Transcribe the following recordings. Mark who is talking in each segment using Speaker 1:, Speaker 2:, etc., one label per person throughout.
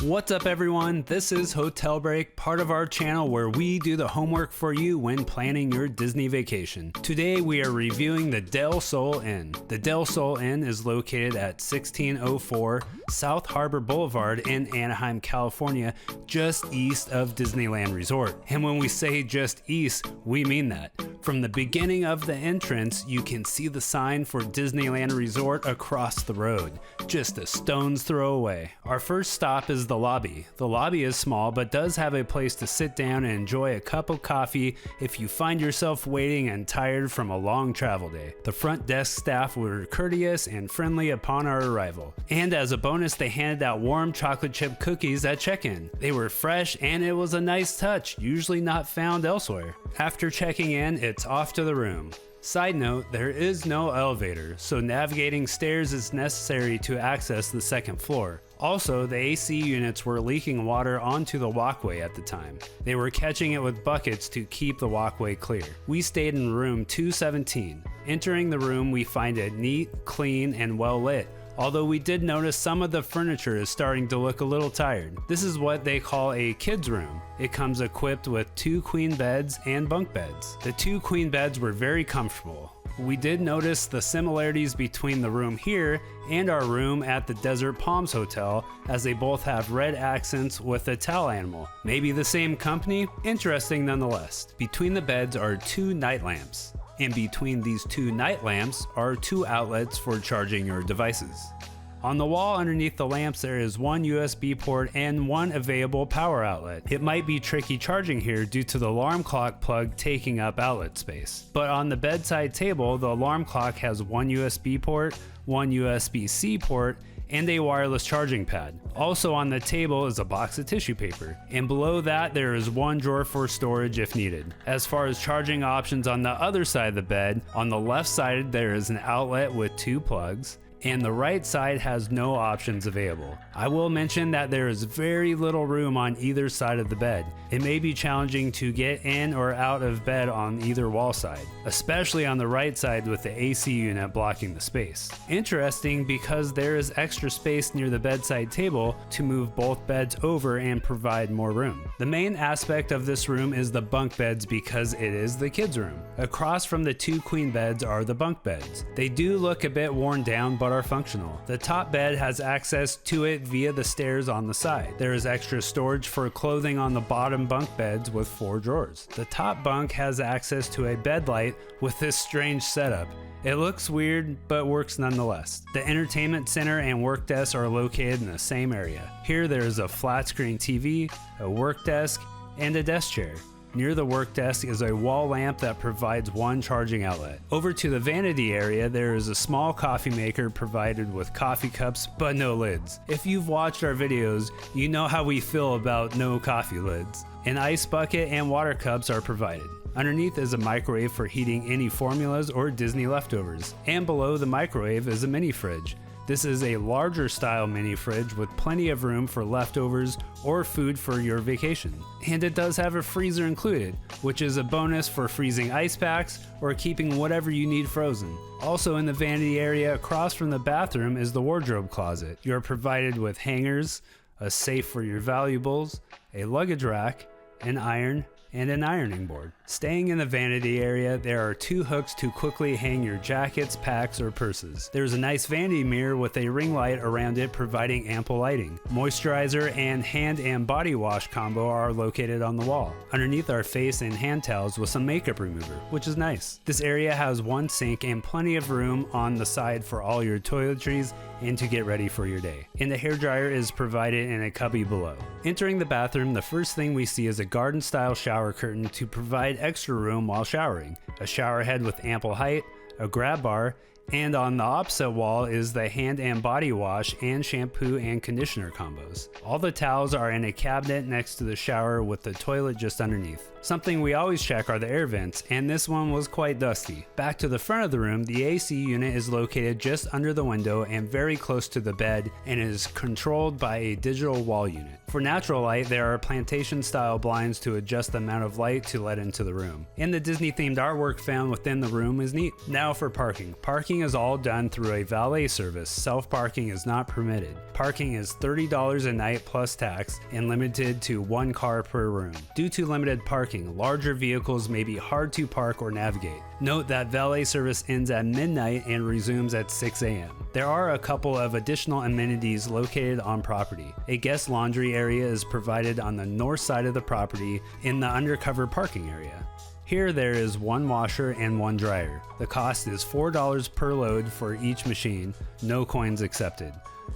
Speaker 1: What's up everyone, this is Hotel Break, part of our channel where we do the homework for you when planning your Disney vacation. Today we are reviewing the Del Sol Inn. The Del Sol Inn is located at 1604 South Harbor Boulevard in Anaheim, California, just east of Disneyland Resort. And when we say just east, we mean that. From the beginning of the entrance, you can see the sign for Disneyland Resort across the road, just a stone's throw away. Our first stop is the lobby. The lobby is small, but does have a place to sit down and enjoy a cup of coffee if you find yourself waiting and tired from a long travel day. The front desk staff were courteous and friendly upon our arrival. And as a bonus, they handed out warm chocolate chip cookies at check-in. They were fresh and it was a nice touch, usually not found elsewhere. After checking in, it's off to the room. Side note, there is no elevator, so navigating stairs is necessary to access the second floor. Also, the AC units were leaking water onto the walkway at the time. They were catching it with buckets to keep the walkway clear. We stayed in room 217. Entering the room, we find it neat, clean, and well lit. Although we did notice some of the furniture is starting to look a little tired. This is what they call a kid's room. It comes equipped with 2 queen beds and bunk beds. The 2 queen beds were very comfortable. We did notice the similarities between the room here and our room at the Desert Palms Hotel, as they both have red accents with a towel animal. Maybe the same company? Interesting nonetheless. Between the beds are 2 night lamps. And between these 2 night lamps are 2 outlets for charging your devices. On the wall underneath the lamps there is 1 USB port and 1 available power outlet. It might be tricky charging here due to the alarm clock plug taking up outlet space. But on the bedside table, the alarm clock has 1 USB port, 1 USB-C port, and a wireless charging pad. Also on the table is a box of tissue paper, and below that there is 1 drawer for storage if needed. As far as charging options on the other side of the bed, on the left side there is an outlet with 2 plugs, and the right side has no options available. I will mention that there is very little room on either side of the bed. It may be challenging to get in or out of bed on either wall side, especially on the right side with the AC unit blocking the space. Interesting because there is extra space near the bedside table to move both beds over and provide more room. The main aspect of this room is the bunk beds because it is the kids' room. Across from the 2 queen beds are the bunk beds. They do look a bit worn down but are functional. The top bed has access to it via the stairs on the side. There is extra storage for clothing on the bottom bunk beds with 4 drawers. The top bunk has access to a bed light with this strange setup. It looks weird, but works nonetheless. The entertainment center and work desk are located in the same area. Here there is a flat screen TV, a work desk, and a desk chair. Near the work desk is a wall lamp that provides 1 charging outlet. Over to the vanity area, there is a small coffee maker provided with coffee cups but no lids. If you've watched our videos, you know how we feel about no coffee lids. An ice bucket and water cups are provided. Underneath is a microwave for heating any formulas or Disney leftovers. And below the microwave is a mini fridge. This is a larger style mini fridge with plenty of room for leftovers or food for your vacation. And it does have a freezer included, which is a bonus for freezing ice packs or keeping whatever you need frozen. Also in the vanity area across from the bathroom is the wardrobe closet. You are provided with hangers, a safe for your valuables, a luggage rack, an iron, and an ironing board. Staying in the vanity area, there are 2 hooks to quickly hang your jackets, packs, or purses. There's a nice vanity mirror with a ring light around it providing ample lighting. Moisturizer and hand and body wash combo are located on the wall. Underneath are face and hand towels with some makeup remover, which is nice. This area has 1 sink and plenty of room on the side for all your toiletries and to get ready for your day. And the hairdryer is provided in a cubby below. Entering the bathroom, the first thing we see is a garden-style shower curtain to provide extra room while showering, a shower head with ample height, a grab bar, and on the opposite wall is the hand and body wash and shampoo and conditioner combos. All the towels are in a cabinet next to the shower with the toilet just underneath. Something we always check are the air vents, and this one was quite dusty. Back to the front of the room, the AC unit is located just under the window and very close to the bed and is controlled by a digital wall unit. For natural light, there are plantation-style blinds to adjust the amount of light to let into the room. And the Disney-themed artwork found within the room is neat. Now for parking. Parking is all done through a valet service. Self-parking is not permitted. Parking is $30 a night plus tax and limited to 1 car per room. Due to limited parking, larger vehicles may be hard to park or navigate. Note that valet service ends at midnight and resumes at 6 a.m. There are a couple of additional amenities located on property. A guest laundry area is provided on the north side of the property in the undercover parking area. Here there is 1 washer and 1 dryer. The cost is $4 per load for each machine, no coins accepted.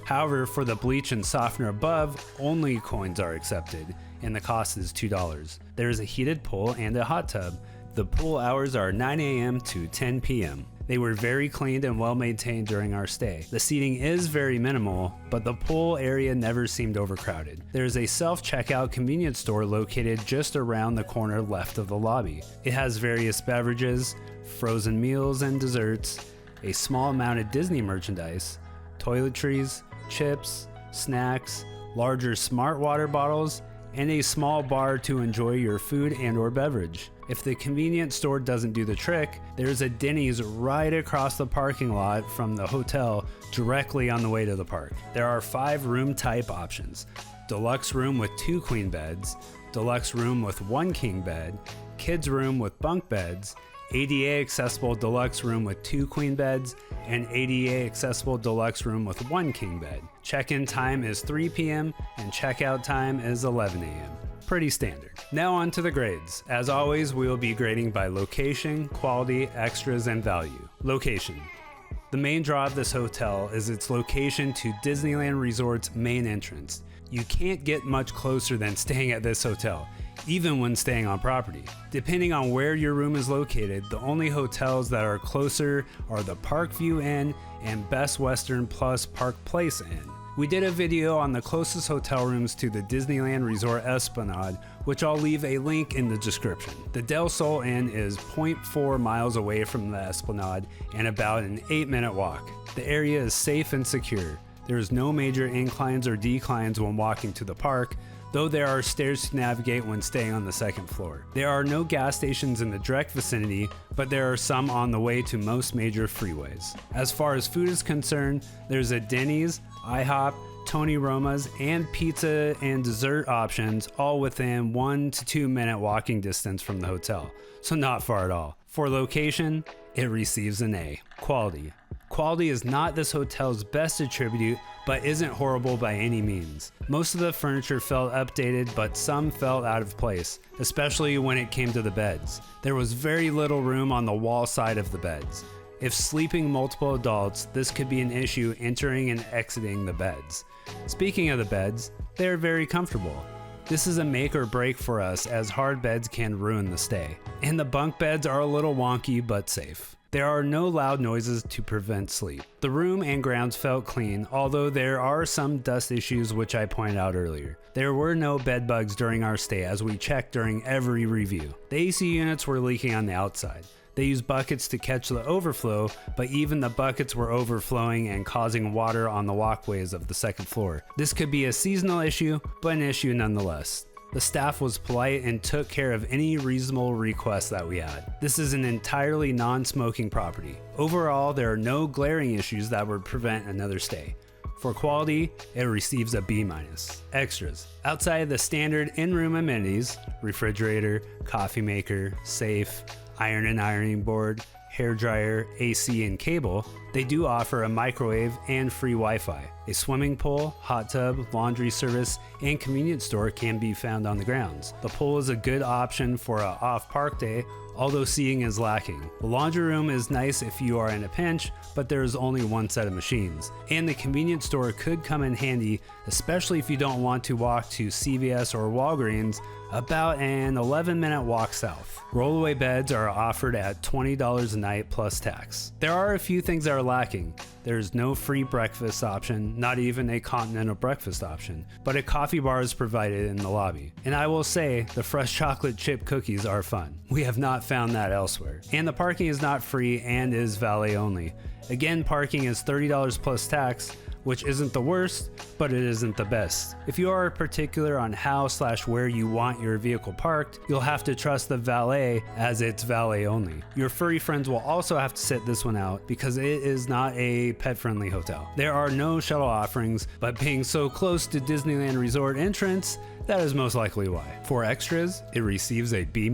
Speaker 1: However, for the bleach and softener above, only coins are accepted, and the cost is $2. There is a heated pool and a hot tub. The pool hours are 9 a.m. to 10 p.m. They were very cleaned and well maintained during our stay. The seating is very minimal, but the pool area never seemed overcrowded. There is a self-checkout convenience store located just around the corner left of the lobby. It has various beverages, frozen meals and desserts, a small amount of Disney merchandise, toiletries, chips, snacks, larger smart water bottles, and a small bar to enjoy your food and or beverage. If the convenience store doesn't do the trick, there's a Denny's right across the parking lot from the hotel directly on the way to the park. There are 5 room type options: deluxe room with 2 queen beds, deluxe room with 1 king bed, kids room with bunk beds, ADA accessible deluxe room with 2 queen beds, and ADA accessible deluxe room with 1 king bed. Check-in time is 3 p.m. and checkout time is 11 a.m. Pretty standard. Now on to the grades. As always, we will be grading by location, quality, extras, and value. Location. The main draw of this hotel is its location to Disneyland Resort's main entrance. You can't get much closer than staying at this hotel, even when staying on property. Depending on where your room is located, the only hotels that are closer are the Parkview Inn and Best Western Plus Park Place Inn. We did a video on the closest hotel rooms to the Disneyland Resort Esplanade, which I'll leave a link in the description. The Del Sol Inn is 0.4 miles away from the Esplanade and about an 8-minute walk. The area is safe and secure. There is no major inclines or declines when walking to the park, though there are stairs to navigate when staying on the 2nd floor. There are no gas stations in the direct vicinity, but there are some on the way to most major freeways. As far as food is concerned, there's a Denny's, IHOP, Tony Roma's, and pizza and dessert options, all within 1 to 2 minute walking distance from the hotel, so not far at all. For location, it receives an A. Quality. Quality is not this hotel's best attribute, but isn't horrible by any means. Most of the furniture felt updated, but some felt out of place, especially when it came to the beds. There was very little room on the wall side of the beds. If sleeping multiple adults, this could be an issue entering and exiting the beds. Speaking of the beds, they are very comfortable. This is a make or break for us, as hard beds can ruin the stay. And the bunk beds are a little wonky but safe. There are no loud noises to prevent sleep. The room and grounds felt clean, although there are some dust issues which I pointed out earlier. There were no bed bugs during our stay, as we checked during every review. The AC units were leaking on the outside. They used buckets to catch the overflow, but even the buckets were overflowing and causing water on the walkways of the 2nd floor. This could be a seasonal issue, but an issue nonetheless. The staff was polite and took care of any reasonable requests that we had. This is an entirely non-smoking property. Overall, there are no glaring issues that would prevent another stay. For quality, it receives a B-. Extras. Outside of the standard in-room amenities, refrigerator, coffee maker, safe, iron and ironing board, hair dryer, AC, and cable, they do offer a microwave and free Wi-Fi. A swimming pool, hot tub, laundry service, and convenience store can be found on the grounds. The pool is a good option for an off-park day, although seating is lacking. The laundry room is nice if you are in a pinch, but there is only 1 set of machines. And the convenience store could come in handy, especially if you don't want to walk to CVS or Walgreens, about an 11-minute walk south. Rollaway beds are offered at $20 a night plus tax. There are a few things that are lacking. There's no free breakfast option, not even a continental breakfast option, but a coffee bar is provided in the lobby. And I will say, the fresh chocolate chip cookies are fun. We have not found that elsewhere. And the parking is not free and is valet only. Again, parking is $30 plus tax, which isn't the worst, but it isn't the best. If you are particular on how/where you want your vehicle parked, you'll have to trust the valet as it's valet only. Your furry friends will also have to sit this one out because it is not a pet-friendly hotel. There are no shuttle offerings, but being so close to Disneyland Resort entrance, that is most likely why. For extras, it receives a B-.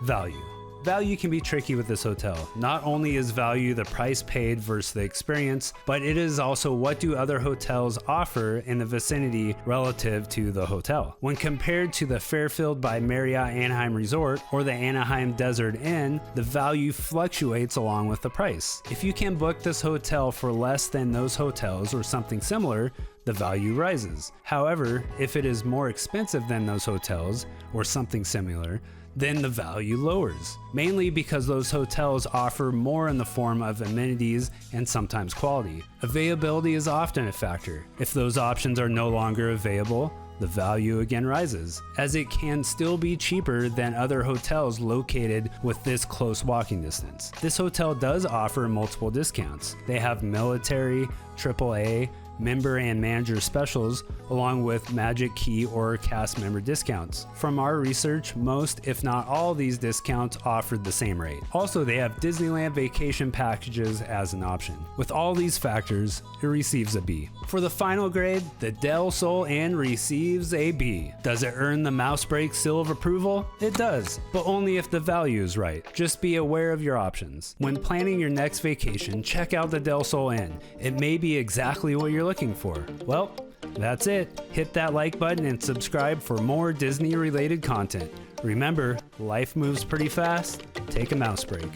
Speaker 1: Value. Value can be tricky with this hotel. Not only is value the price paid versus the experience, but it is also what do other hotels offer in the vicinity relative to the hotel. When compared to the Fairfield by Marriott Anaheim Resort or the Anaheim Desert Inn, the value fluctuates along with the price. If you can book this hotel for less than those hotels or something similar, the value rises. However, if it is more expensive than those hotels or something similar, then the value lowers, mainly because those hotels offer more in the form of amenities and sometimes quality. Availability is often a factor. If those options are no longer available, the value again rises, as it can still be cheaper than other hotels located with this close walking distance. This hotel does offer multiple discounts. They have military, AAA, member and manager specials, along with Magic Key or cast member discounts. From our research, most, if not all, these discounts offered the same rate. Also, they have Disneyland vacation packages as an option. With all these factors, it receives a B. For the final grade, the Del Sol Inn receives a B. Does it earn the mouse break seal of approval? It does, but only if the value is right. Just be aware of your options. When planning your next vacation, check out the Del Sol Inn. It may be exactly what you're looking for. Well, that's it. Hit that like button and subscribe for more Disney related content. Remember, life moves pretty fast. Take a mouse break.